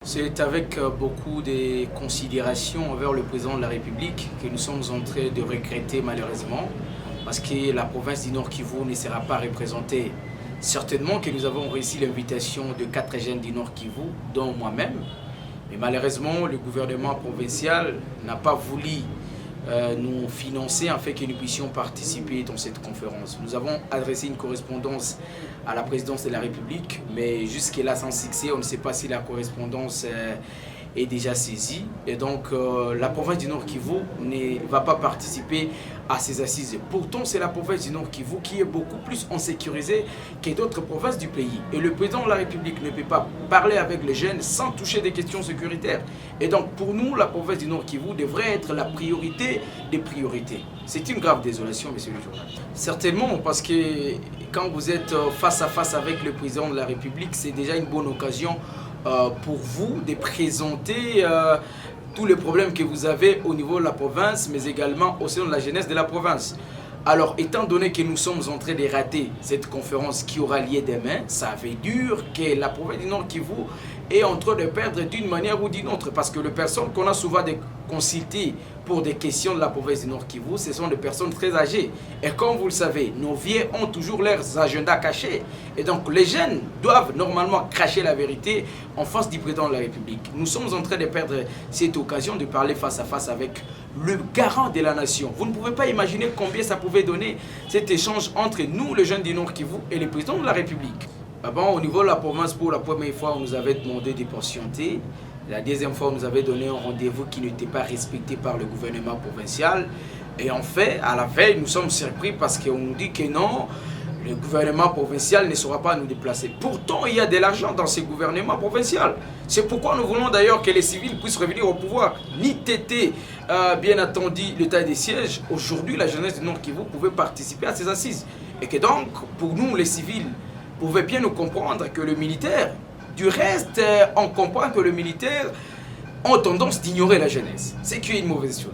C'est avec beaucoup de considération envers le président de la République que nous sommes en train de regretter malheureusement parce que la province du Nord Kivu ne sera pas représentée. Certainement que nous avons réussi l'invitation de 4 jeunes du Nord Kivu, dont moi-même, mais malheureusement le gouvernement provincial n'a pas voulu nous financer afin que nous puissions participer dans cette conférence. Nous avons adressé une correspondance à la présidence de la République, mais jusque-là sans succès, on ne sait pas si la correspondance est déjà saisie. Et donc la province du Nord Kivu ne va pas participer à ces assises. Pourtant, c'est la province du Nord Kivu qui est beaucoup plus en sécurisée que d'autres provinces du pays. Et le président de la République ne peut pas parler avec les jeunes sans toucher des questions sécuritaires. Et donc pour nous, la province du Nord Kivu devrait être la priorité des priorités. C'est une grave désolation, monsieur le journaliste. Certainement, parce que quand vous êtes face à face avec le président de la République, c'est déjà une bonne occasion pour vous de présenter tous les problèmes que vous avez au niveau de la province, mais également au sein de la jeunesse de la province. Alors, étant donné que nous sommes en train de rater cette conférence qui aura lieu demain, ça veut dire que la province du Nord Kivu est en train de perdre d'une manière ou d'une autre. Parce que les personnes qu'on a souvent consultées pour des questions de la province du Nord Kivu, ce sont des personnes très âgées. Et comme vous le savez, nos vieux ont toujours leurs agendas cachés. Et donc, les jeunes doivent normalement cracher la vérité en face du président de la République. Nous sommes en train de perdre cette occasion de parler face à face avec le garant de la nation. Vous ne pouvez pas imaginer combien ça pouvait donner cet échange entre nous, les jeunes du Nord Kivu, et le président de la République. Bon, au niveau de la province, pour la première fois, on nous avait demandé de patienter. La deuxième fois, on nous avait donné un rendez-vous qui n'était pas respecté par le gouvernement provincial. Et en fait, à la veille, nous sommes surpris parce qu'on nous dit que non, le gouvernement provincial ne saura pas nous déplacer. Pourtant, il y a de l'argent dans ce gouvernement provincial. C'est pourquoi nous voulons d'ailleurs que les civils puissent revenir au pouvoir. Ni tété, bien attendu, l'état des sièges. Aujourd'hui, la jeunesse du Nord Kivu pouvait participer à ces assises. Et que donc, pour nous, les civils, pouvaient bien nous comprendre que le militaire, du reste, on comprend que les militaires ont tendance d'ignorer la jeunesse. C'est qui est une mauvaise chose.